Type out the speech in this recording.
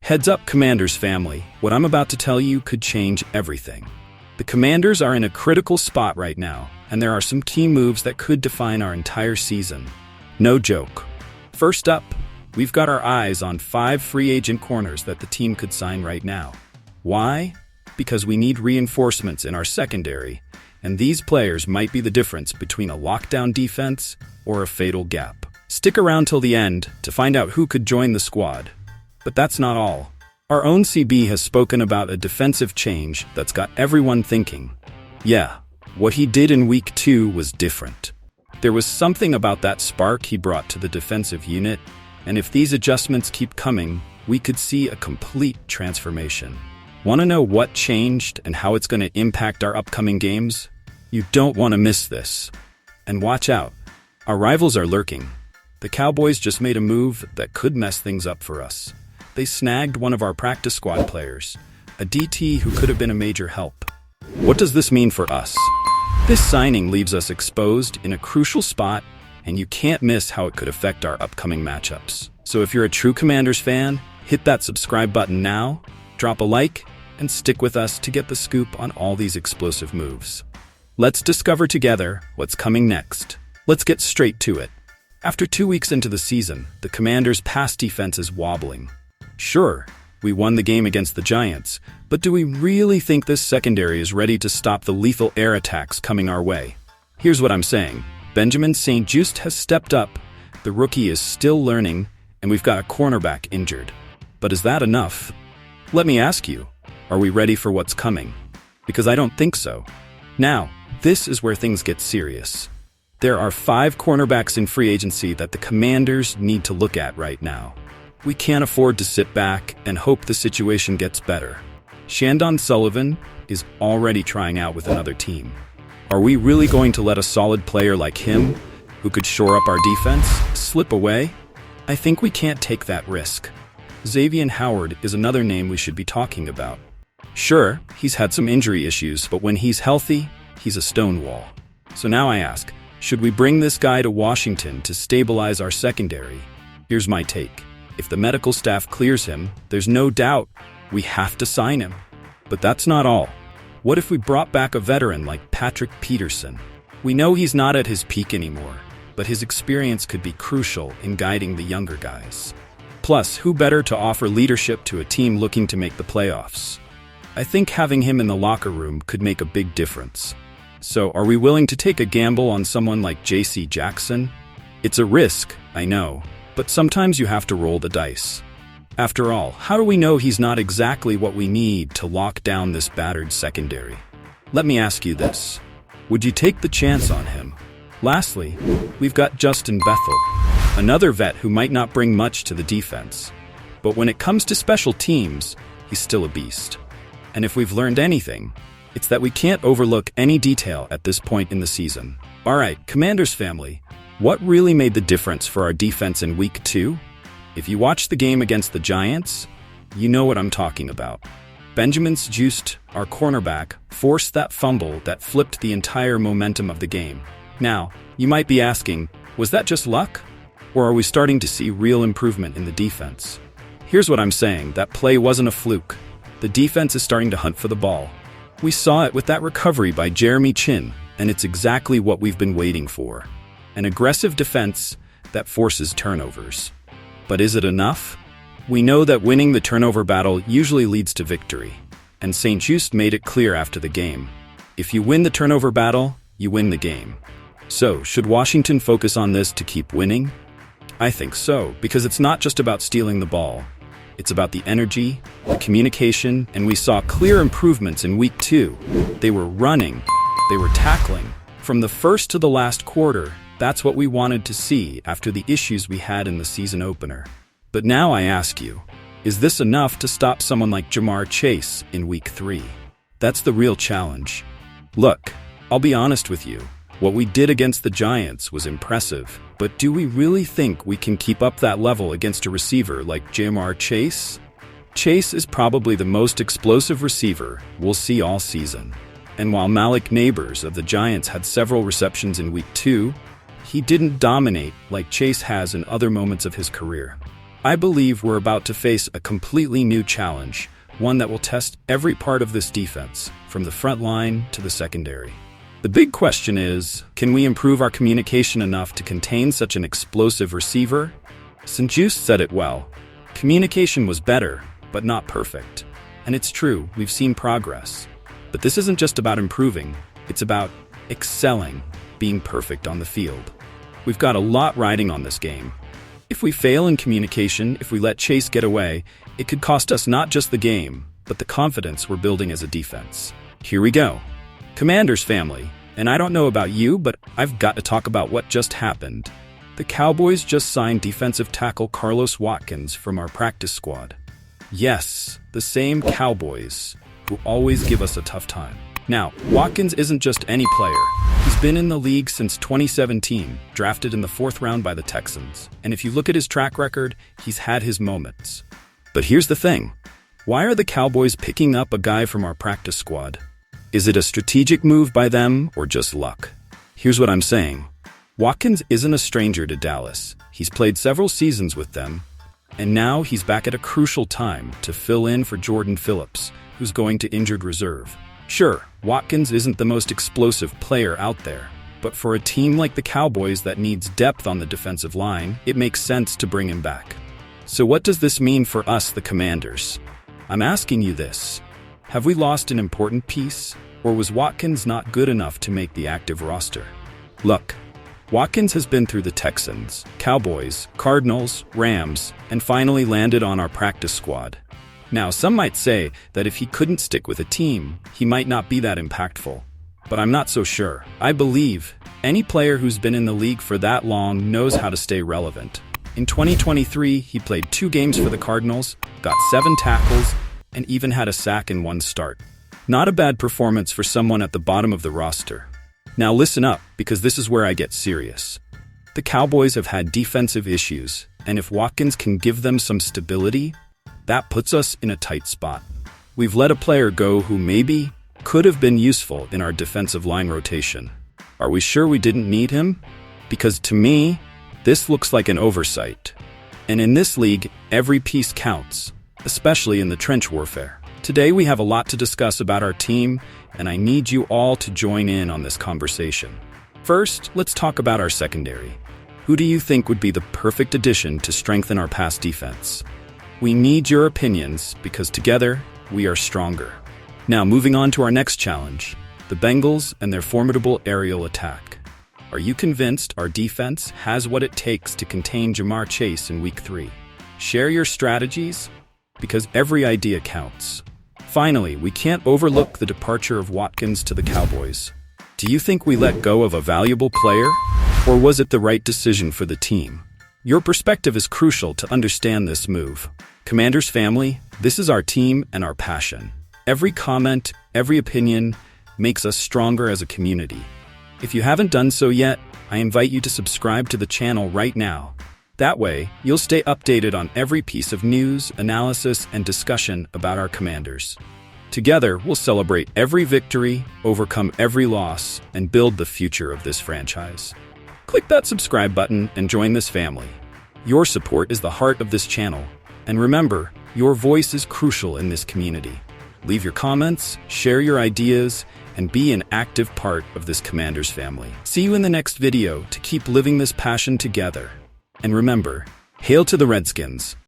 Heads up, Commanders family. What I'm about to tell you could change everything. The Commanders are in a critical spot right now, and there are some key moves that could define our entire season. No joke. First up, we've got our eyes on 5 free agent corners that the team could sign right now. Why? Because we need reinforcements in our secondary, and these players might be the difference between a lockdown defense or a fatal gap. Stick around till the end to find out who could join the squad. But that's not all. Our own CB has spoken about a defensive change that's got everyone thinking. Yeah, what he did in week 2 was different. There was something about that spark he brought to the defensive unit, and if these adjustments keep coming, we could see a complete transformation. Want to know what changed and how it's going to impact our upcoming games? You don't want to miss this. And watch out, our rivals are lurking. The Cowboys just made a move that could mess things up for us. They snagged one of our practice squad players, a DT who could have been a major help. What does this mean for us? This signing leaves us exposed in a crucial spot, and you can't miss how it could affect our upcoming matchups. So if you're a true Commanders fan, hit that subscribe button now, drop a like, and stick with us to get the scoop on all these explosive moves. Let's discover together what's coming next. Let's get straight to it. After 2 weeks into the season, the Commanders' pass defense is wobbling. Sure, we won the game against the Giants, but do we really think this secondary is ready to stop the lethal air attacks coming our way? Here's what I'm saying. Benjamin St-Juste has stepped up, the rookie is still learning, and we've got a cornerback injured. But is that enough? Let me ask you, are we ready for what's coming? Because I don't think so. Now, this is where things get serious. There are 5 cornerbacks in free agency that the Commanders need to look at right now. We can't afford to sit back and hope the situation gets better. Shandon Sullivan is already trying out with another team. Are we really going to let a solid player like him, who could shore up our defense, slip away? I think we can't take that risk. Xavier Howard is another name we should be talking about. Sure, he's had some injury issues, but when he's healthy, he's a stonewall. So now I ask, should we bring this guy to Washington to stabilize our secondary? Here's my take. If the medical staff clears him, there's no doubt we have to sign him. But that's not all. What if we brought back a veteran like Patrick Peterson? We know he's not at his peak anymore, but his experience could be crucial in guiding the younger guys. Plus, who better to offer leadership to a team looking to make the playoffs? I think having him in the locker room could make a big difference. So, are we willing to take a gamble on someone like J.C. Jackson? It's a risk, I know. But sometimes you have to roll the dice. After all, how do we know he's not exactly what we need to lock down this battered secondary? Let me ask you this. Would you take the chance on him? Lastly, we've got Justin Bethel, another vet who might not bring much to the defense. But when it comes to special teams, he's still a beast. And if we've learned anything, it's that we can't overlook any detail at this point in the season. All right, Commanders family. What really made the difference for our defense in week 2? If you watched the game against the Giants, you know what I'm talking about. Benjamin St-Juste, our cornerback, forced that fumble that flipped the entire momentum of the game. Now, you might be asking, was that just luck? Or are we starting to see real improvement in the defense? Here's what I'm saying, that play wasn't a fluke. The defense is starting to hunt for the ball. We saw it with that recovery by Jeremy Chin, and it's exactly what we've been waiting for. An aggressive defense that forces turnovers. But is it enough? We know that winning the turnover battle usually leads to victory, and St-Juste made it clear after the game. If you win the turnover battle, you win the game. So, should Washington focus on this to keep winning? I think so, because it's not just about stealing the ball. It's about the energy, the communication, and we saw clear improvements in week 2. They were running, they were tackling. From the first to the last quarter, that's what we wanted to see after the issues we had in the season opener. But now I ask you, is this enough to stop someone like Jamar Chase in week 3? That's the real challenge. Look, I'll be honest with you. What we did against the Giants was impressive, but do we really think we can keep up that level against a receiver like Jamar Chase? Chase is probably the most explosive receiver we'll see all season. And while Malik Neighbors of the Giants had several receptions in week 2, he didn't dominate like Chase has in other moments of his career. I believe we're about to face a completely new challenge, one that will test every part of this defense, from the front line to the secondary. The big question is, can we improve our communication enough to contain such an explosive receiver? St. said it well. Communication was better, but not perfect. And it's true, we've seen progress. But this isn't just about improving, it's about excelling, being perfect on the field. We've got a lot riding on this game. If we fail in communication, if we let Chase get away, it could cost us not just the game, but the confidence we're building as a defense. Here we go. Commanders family, and I don't know about you, but I've got to talk about what just happened. The Cowboys just signed defensive tackle Carlos Watkins from our practice squad. Yes, the same Cowboys, who always give us a tough time. Now, Watkins isn't just any player. He's been in the league since 2017, drafted in the 4th round by the Texans. And if you look at his track record, he's had his moments. But here's the thing. Why are the Cowboys picking up a guy from our practice squad? Is it a strategic move by them or just luck? Here's what I'm saying. Watkins isn't a stranger to Dallas. He's played several seasons with them, and now he's back at a crucial time to fill in for Jordan Phillips, who's going to injured reserve. Sure, Watkins isn't the most explosive player out there, but for a team like the Cowboys that needs depth on the defensive line, it makes sense to bring him back. So what does this mean for us, the Commanders? I'm asking you this. Have we lost an important piece, or was Watkins not good enough to make the active roster? Look, Watkins has been through the Texans, Cowboys, Cardinals, Rams, and finally landed on our practice squad. Now, some might say that if he couldn't stick with a team, he might not be that impactful. But I'm not so sure. I believe any player who's been in the league for that long knows how to stay relevant. In 2023, he played 2 games for the Cardinals, got 7 tackles, and even had a sack in 1 start. Not a bad performance for someone at the bottom of the roster. Now listen up, because this is where I get serious. The Cowboys have had defensive issues, and if Watkins can give them some stability, that puts us in a tight spot. We've let a player go who maybe could have been useful in our defensive line rotation. Are we sure we didn't need him? Because to me, this looks like an oversight. And in this league, every piece counts, especially in the trench warfare. Today we have a lot to discuss about our team, and I need you all to join in on this conversation. First, let's talk about our secondary. Who do you think would be the perfect addition to strengthen our pass defense? We need your opinions, because together, we are stronger. Now, moving on to our next challenge, the Bengals and their formidable aerial attack. Are you convinced our defense has what it takes to contain Jamar Chase in Week 3? Share your strategies, because every idea counts. Finally, we can't overlook the departure of Watkins to the Cowboys. Do you think we let go of a valuable player, or was it the right decision for the team? Your perspective is crucial to understand this move. Commanders family, this is our team and our passion. Every comment, every opinion makes us stronger as a community. If you haven't done so yet, I invite you to subscribe to the channel right now. That way, you'll stay updated on every piece of news, analysis, and discussion about our Commanders. Together, we'll celebrate every victory, overcome every loss, and build the future of this franchise. Click that subscribe button and join this family. Your support is the heart of this channel. And remember, your voice is crucial in this community. Leave your comments, share your ideas, and be an active part of this Commanders family. See you in the next video to keep living this passion together. And remember, hail to the Redskins!